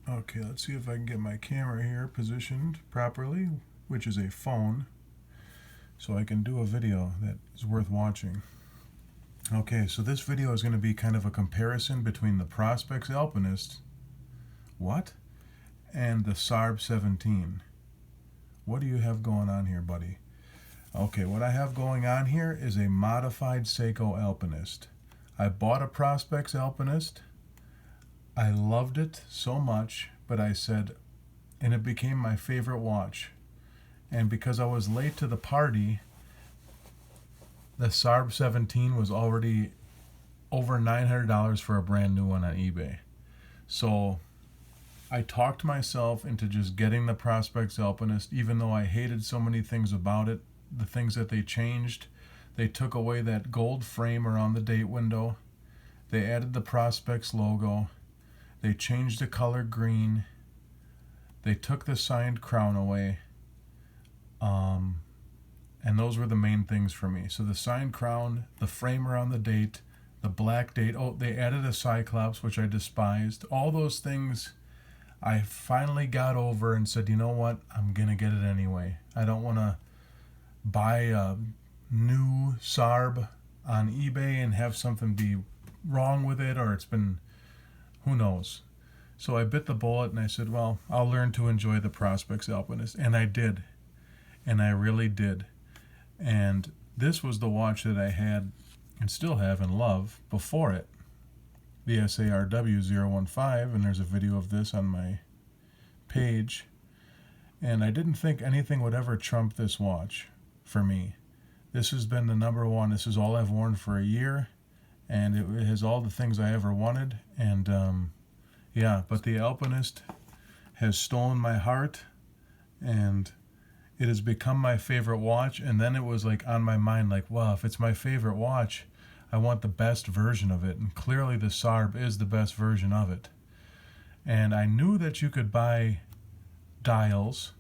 Okay, let's see if I can get my camera here positioned properly, which is a phone, so I can do a video that is worth watching. Okay, so this video is going to be kind of a comparison between the Prospex Alpinist, and the Sarb017. What do you have going on here, buddy? Okay, what I have going on here is a modified Seiko Alpinist. I bought a Prospex Alpinist. I loved it so much, but I said, and it became my favorite watch. And because I was late to the party, the Sarb017 was already over $900 for a brand new one on eBay. So I talked myself into just getting the Prospex Alpinist, even though I hated so many things about it. The things that they changed, they took away that gold frame around the date window. They added the Prospex logo. They changed the color green. They took the signed crown away. And those were the main things for me. So the signed crown, the frame around the date, the black date. Oh, they added a Cyclops, which I despised. All those things I finally got over and said, you know what? I'm going to get it anyway. I don't want to buy a new Sarb on eBay and have something be wrong with it, or it's been, who knows. So I bit the bullet and I said, well, I'll learn to enjoy the Prospex Alpinist. And I did. And I really did. And this was the watch that I had and still have and love before it, the SARW017, and there's a video of this on my page. And I didn't think anything would ever trump this watch for me. This has been the number one. This is all I've worn for a year, and it has all the things I ever wanted. And yeah, but the Alpinist has stolen my heart, and it has become my favorite watch. And then it was like on my mind, like, well, if it's my favorite watch, I want the best version of it. And clearly the Sarb is the best version of it. And I knew that you could buy dials,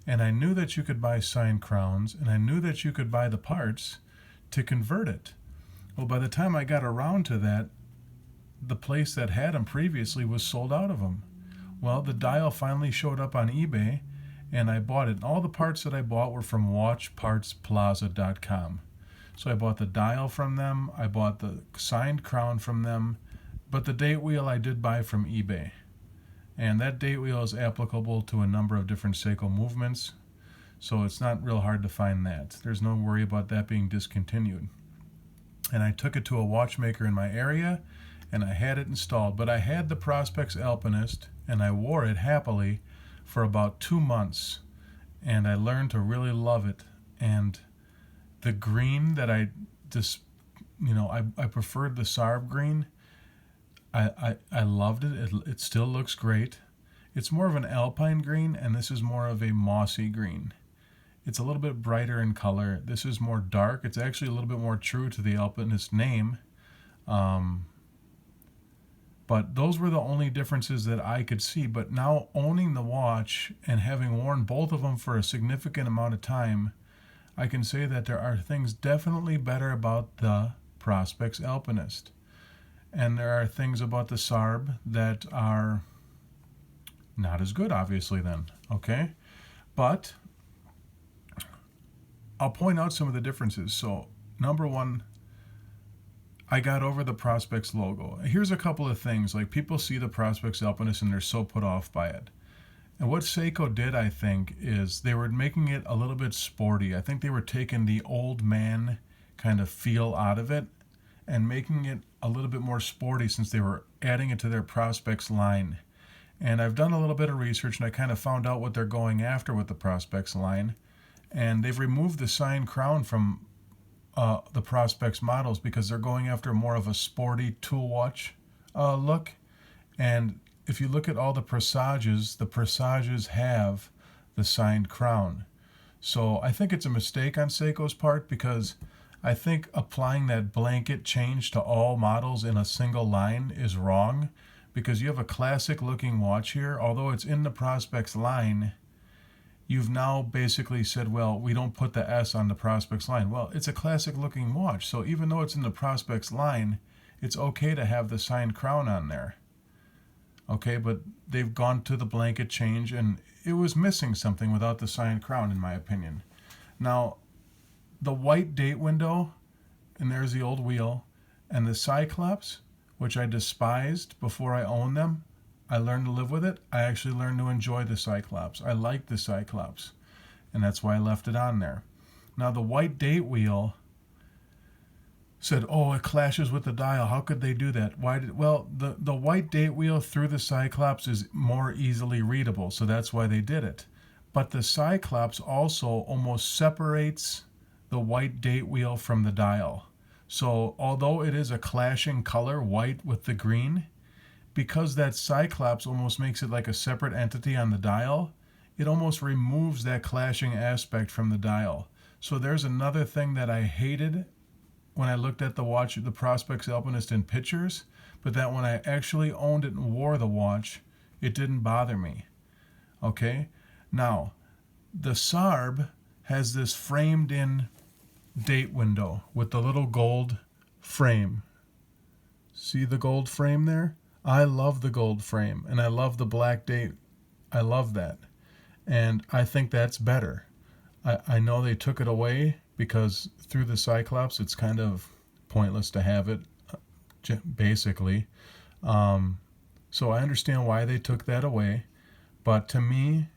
and I knew that you could buy signed crowns, and I knew that you could buy the parts to convert it. Well, by the time I got around to that, the place that had them previously was sold out of them. Well, the dial finally showed up on eBay, and I bought it. And all the parts that I bought were from watchpartsplaza.com. So I bought the dial from them, I bought the signed crown from them, but the date wheel I did buy from eBay. And that date wheel is applicable to a number of different Seiko movements, so it's not real hard to find that. There's no worry about that being discontinued. And I took it to a watchmaker in my area, and I had it installed. But I had the Prospex Alpinist, and I wore it happily for about 2 months, and I learned to really love it. And the green that I preferred the Sarb green. I loved it. It still looks great. It's more of an alpine green, and this is more of a mossy green. It's a little bit brighter in color. This is more dark. It's actually a little bit more true to the Alpinist name. But those were the only differences that I could see. But now owning the watch and having worn both of them for a significant amount of time, I can say that there are things definitely better about the Prospex Alpinist. And there are things about the Sarb that are not as good, obviously, then. Okay? But I'll point out some of the differences. So, number one, I got over the Prospex logo. Here's a couple of things. Like, people see the Prospex Alpinist and they're so put off by it. And what Seiko did, I think, is they were making it a little bit sporty. I think they were taking the old man kind of feel out of it and making it a little bit more sporty, since they were adding it to their Prospex line. And I've done a little bit of research, and I kind of found out what they're going after with the Prospex line. And they've removed the signed crown from the Prospex models because they're going after more of a sporty tool watch look. And if you look at all the Presages have the signed crown. So I think it's a mistake on Seiko's part, because I think applying that blanket change to all models in a single line is wrong, because you have a classic looking watch here. Although it's in the Prospex line, you've now basically said, well, we don't put the S on the Prospex line. Well, it's a classic looking watch, so even though it's in the Prospex line, it's okay to have the signed crown on there. Okay, but they've gone to the blanket change, and it was missing something without the signed crown, in my opinion. Now, the white date window, and there's the old wheel, and the Cyclops, which I despised before I owned them, I learned to live with it. I actually learned to enjoy the Cyclops. I liked the Cyclops, and that's why I left it on there. Now, the white date wheel said, oh, it clashes with the dial. How could they do that? Well, the white date wheel through the Cyclops is more easily readable, so that's why they did it. But the Cyclops also almost separates the white date wheel from the dial. So although it is a clashing color, white with the green, because that Cyclops almost makes it like a separate entity on the dial, it almost removes that clashing aspect from the dial. So there's another thing that I hated when I looked at the watch, the Prospex Alpinist in pictures, but that when I actually owned it and wore the watch, it didn't bother me. Okay? Now, the Sarb has this framed in date window with the little gold frame. See the gold frame there? I love the gold frame, and I love the black date. I love that. And I think that's better. I know they took it away because through the Cyclops, it's kind of pointless to have it, basically. So I understand why they took that away. But to me,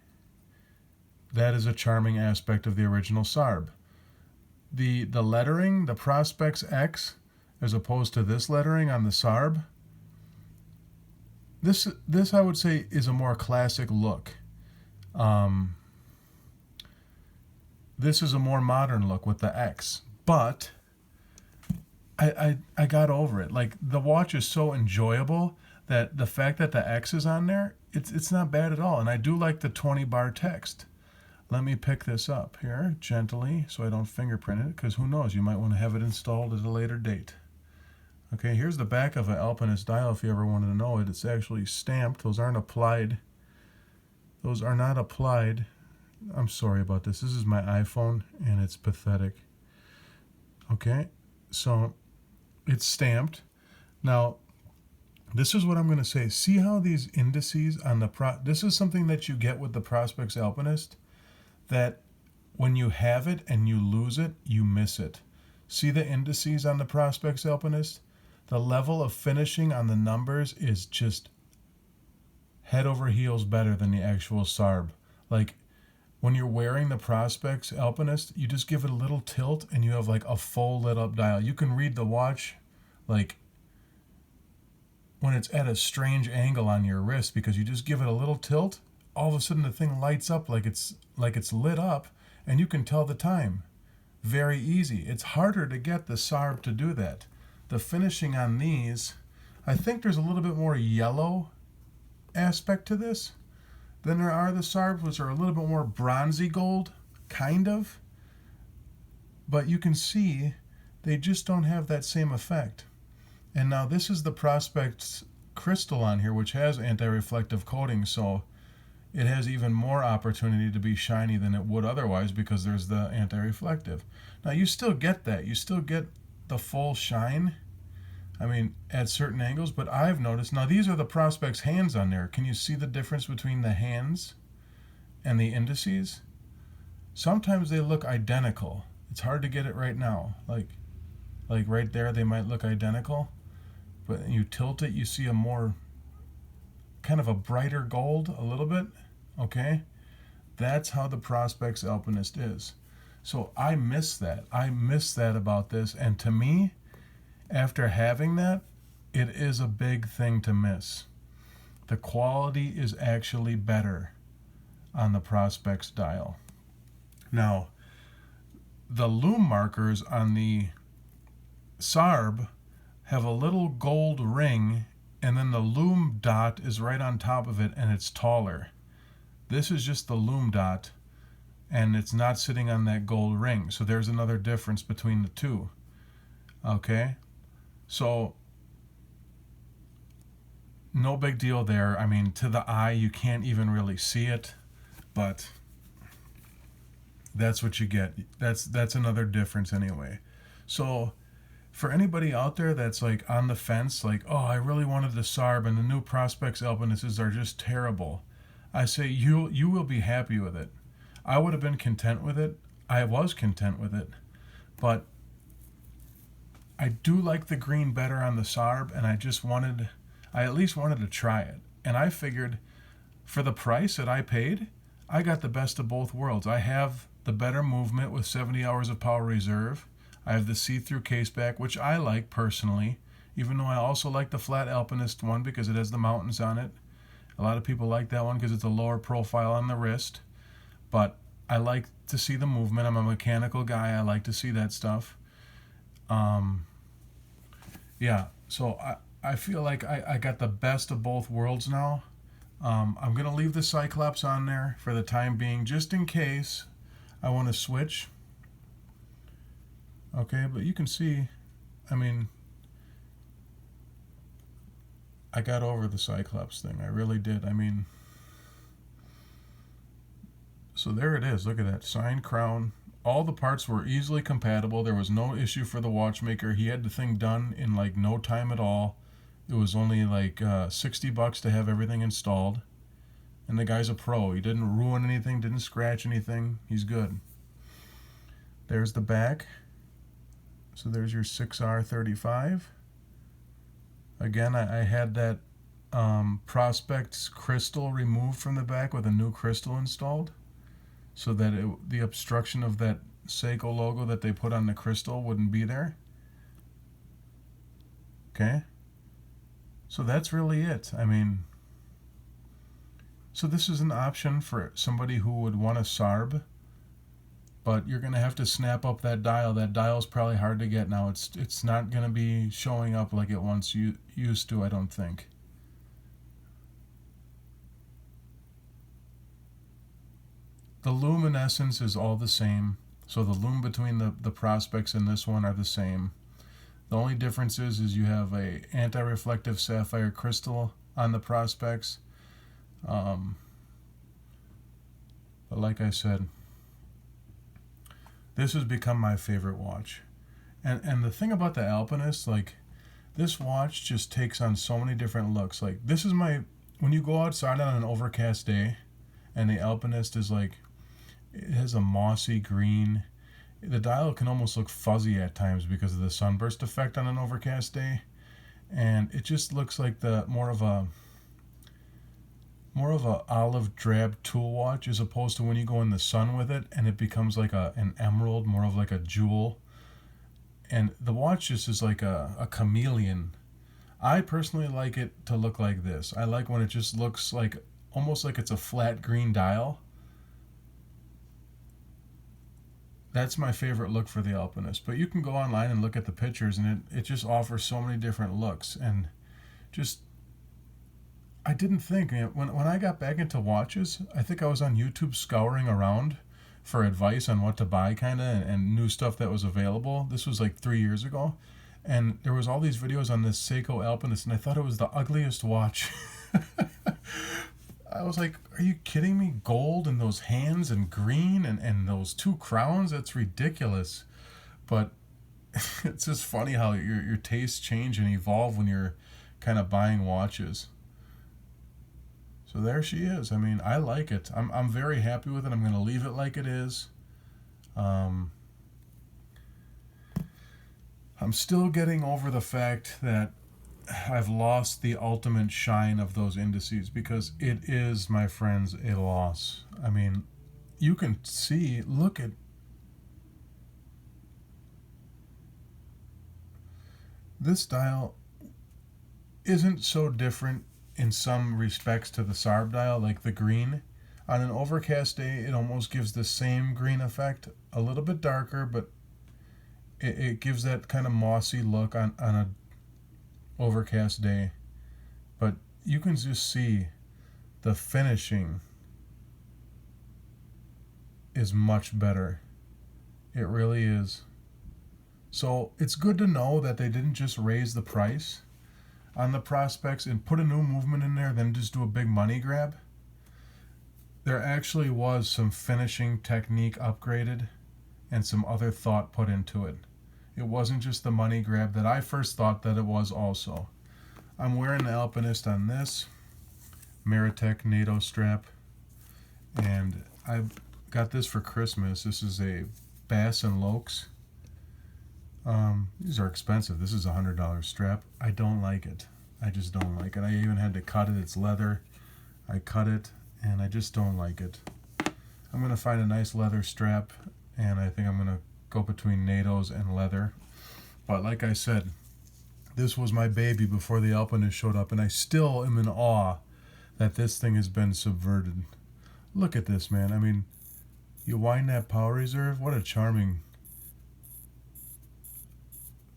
that is a charming aspect of the original Sarb. The lettering, the Prospex X, as opposed to this lettering on the Sarb, this I would say is a more classic look. This is a more modern look with the X, but I got over it. Like, the watch is so enjoyable that the fact that the X is on there, it's not bad at all. And I do like the 20 bar text. Let me pick this up here gently so I don't fingerprint it, because who knows, you might want to have it installed at a later date. Okay, here's the back of an Alpinist dial if you ever wanted to know it. It's actually stamped. Those aren't applied. Those are not applied. I'm sorry about this. This is my iPhone, and it's pathetic. Okay, so it's stamped. Now, this is what I'm going to say. See how these indices on the this is something that you get with the Prospex Alpinist, that when you have it and you lose it, you miss it. See the indices on the Prospex Alpinist? The level of finishing on the numbers is just head over heels better than the actual Sarb. Like, when you're wearing the Prospex Alpinist, you just give it a little tilt and you have like a full lit up dial. You can read the watch like when it's at a strange angle on your wrist, because you just give it a little tilt, all of a sudden the thing lights up like it's lit up, and you can tell the time. Very easy. It's harder to get the Sarb to do that. The finishing on these, I think there's a little bit more yellow aspect to this than there are the Sarbs, which are a little bit more bronzy gold, kind of. But you can see they just don't have that same effect. And now this is the Prospex crystal on here, which has anti-reflective coating, so it has even more opportunity to be shiny than it would otherwise, because there's the anti-reflective. Now you still get that. You still get the full shine, I mean, at certain angles, but I've noticed, now these are the Prospex hands on there. Can you see the difference between the hands and the indices? Sometimes they look identical. It's hard to get it right now. Like right there, they might look identical, but you tilt it, you see a more, kind of a brighter gold, a little bit, okay? That's how the Prospex Alpinist is. So I miss that. I miss that about this, and to me, after having that, it is a big thing to miss. The quality is actually better on the Prospex dial. Now, the lume markers on the Sarb have a little gold ring, and then the lume dot is right on top of it, and it's taller. This is just the lume dot, and it's not sitting on that gold ring. So there's another difference between the two. Okay? So, no big deal there. I mean, to the eye, you can't even really see it, but that's what you get. That's another difference anyway. So, for anybody out there that's like on the fence, like, oh, I really wanted the Sarb and the new Prospex Alpinists are just terrible, I say you will be happy with it. I would have been content with it. I was content with it, but I do like the green better on the Sarb, and I at least wanted to try it. And I figured for the price that I paid, I got the best of both worlds. I have the better movement with 70 hours of power reserve. I have the see-through case back, which I like personally, even though I also like the flat Alpinist one because it has the mountains on it. A lot of people like that one because it's a lower profile on the wrist. But I like to see the movement. I'm a mechanical guy. I like to see that stuff. Yeah, so I feel like I got the best of both worlds now. I'm going to leave the Cyclops on there for the time being, just in case I want to switch. Okay, but you can see, I mean, I got over the Cyclops thing. I really did. I mean, so there it is. Look at that. Signed crown. All the parts were easily compatible. There was no issue for the watchmaker. He had the thing done in like no time at all. It was only like $60 to have everything installed. And the guy's a pro. He didn't ruin anything, didn't scratch anything. He's good. There's the back. So there's your 6R35. Again, I had that Prospex crystal removed from the back with a new crystal installed, so that the obstruction of that Seiko logo that they put on the crystal wouldn't be there. Okay? So that's really it. I mean, so this is an option for somebody who would want a Sarb, but you're going to have to snap up that dial. That dial's probably hard to get now. It's not going to be showing up like it once used to, I don't think. The luminescence is all the same. So the lume between the Prospex and this one are the same. The only difference is you have a anti-reflective sapphire crystal on the Prospex. But like I said, this has become my favorite watch. And the thing about the Alpinist, like, this watch just takes on so many different looks. Like, this is when you go outside on an overcast day and the Alpinist is like, it has a mossy green. The dial can almost look fuzzy at times because of the sunburst effect on an overcast day, and it just looks like more of a olive drab tool watch, as opposed to when you go in the sun with it and it becomes like an emerald, more of like a jewel. And the watch just is like a chameleon. I personally like it to look like this. I like when it just looks like almost like it's a flat green dial. That's my favorite look for the Alpinist. But you can go online and look at the pictures, and it just offers so many different looks. And just, I didn't think, when I got back into watches, I think I was on YouTube scouring around for advice on what to buy, kind of, and new stuff that was available. This was like 3 years ago. And there was all these videos on this Seiko Alpinist, and I thought it was the ugliest watch. I was like, are you kidding me? Gold and those hands and green and those two crowns? That's ridiculous. But it's just funny how your tastes change and evolve when you're kind of buying watches. So there she is. I mean, I like it. I'm very happy with it. I'm going to leave it like it is. I'm still getting over the fact that I've lost the ultimate shine of those indices, because it is, my friends, a loss. I mean, you can see, look at this dial. Isn't so different in some respects to the Sarb dial, like the green. On an overcast day, it almost gives the same green effect, a little bit darker, but it gives that kind of mossy look on a overcast day. But you can just see the finishing is much better. It really is. So it's good to know that they didn't just raise the price on the Prospex and put a new movement in there, then just do a big money grab. There actually was some finishing technique upgraded and some other thought put into it. It wasn't just the money grab that I first thought that it was also. I'm wearing the Alpinist on this Maritech NATO strap, and I got this for Christmas. This is a Bass and Lokes. These are expensive. This is a $100 strap. I don't like it. I just don't like it. I even had to cut it. It's leather. I cut it, and I just don't like it. I'm going to find a nice leather strap, and I think I'm going to go between NATO's and leather. But like I said, this was my baby before the Alpinist showed up, and I still am in awe that this thing has been subverted. Look at this, man. I mean, you wind that power reserve. What a charming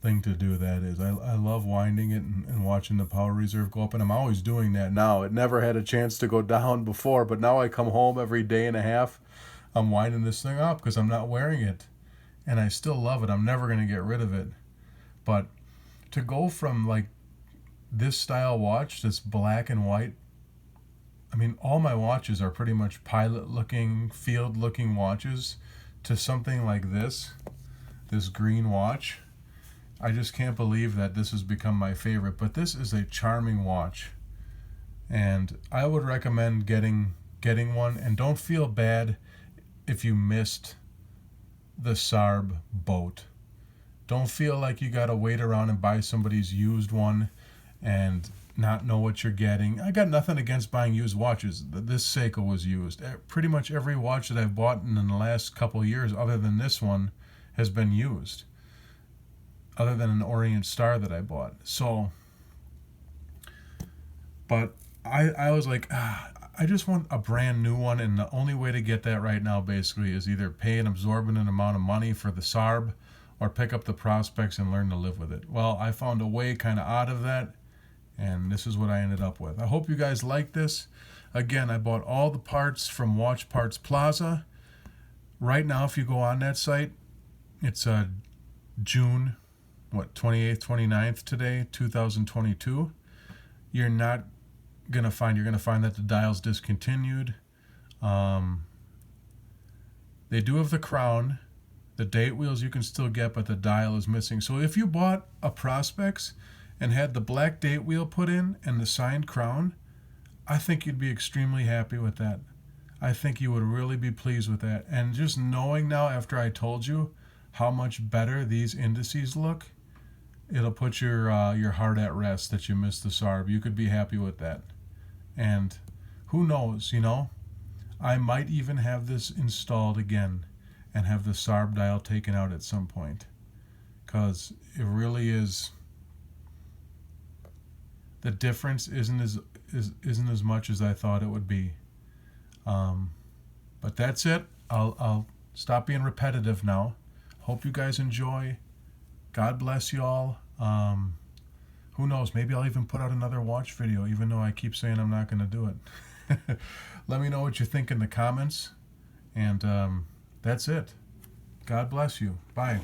thing to do that is. I love winding it and watching the power reserve go up, and I'm always doing that now. It never had a chance to go down before, but now I come home every day and a half, I'm winding this thing up because I'm not wearing it, and I still love it. I'm never going to get rid of it. But to go from like this style watch, this black and white, I mean, all my watches are pretty much pilot looking, field looking watches, to something like this green watch. I just can't believe that this has become my favorite, but this is a charming watch, and I would recommend getting one. And don't feel bad if you missed the Sarb boat. Don't feel like you gotta wait around and buy somebody's used one and not know what you're getting. I got nothing against buying used watches. This Seiko was used. Pretty much every watch that I've bought in the last couple of years, other than this one, has been used, other than an Orient Star that I bought. So, but I was like, I just want a brand new one, and the only way to get that right now basically is either pay an exorbitant amount of money for the Sarb or pick up the Prospex and learn to live with it. Well, I found a way kind of out of that, and this is what I ended up with. I hope you guys like this. Again, I bought all the parts from Watch Parts Plaza. Right now, if you go on that site, it's June 28th, 29th today, 2022. You're going to find that the dial's discontinued. They do have the crown. The date wheels you can still get, but the dial is missing. So if you bought a Prospex and had the black date wheel put in and the signed crown, I think you'd be extremely happy with that. I think you would really be pleased with that. And just knowing now, after I told you how much better these indices look, it'll put your heart at rest that you missed the Sarb. You could be happy with that. And who knows, I might even have this installed again and have the Sarb dial taken out at some point, because it really is, the difference isn't as much as I thought it would be. But that's it. I'll stop being repetitive now. Hope you guys enjoy. God bless you all. Who knows, maybe I'll even put out another watch video, even though I keep saying I'm not going to do it. Let me know what you think in the comments. And that's it. God bless you. Bye.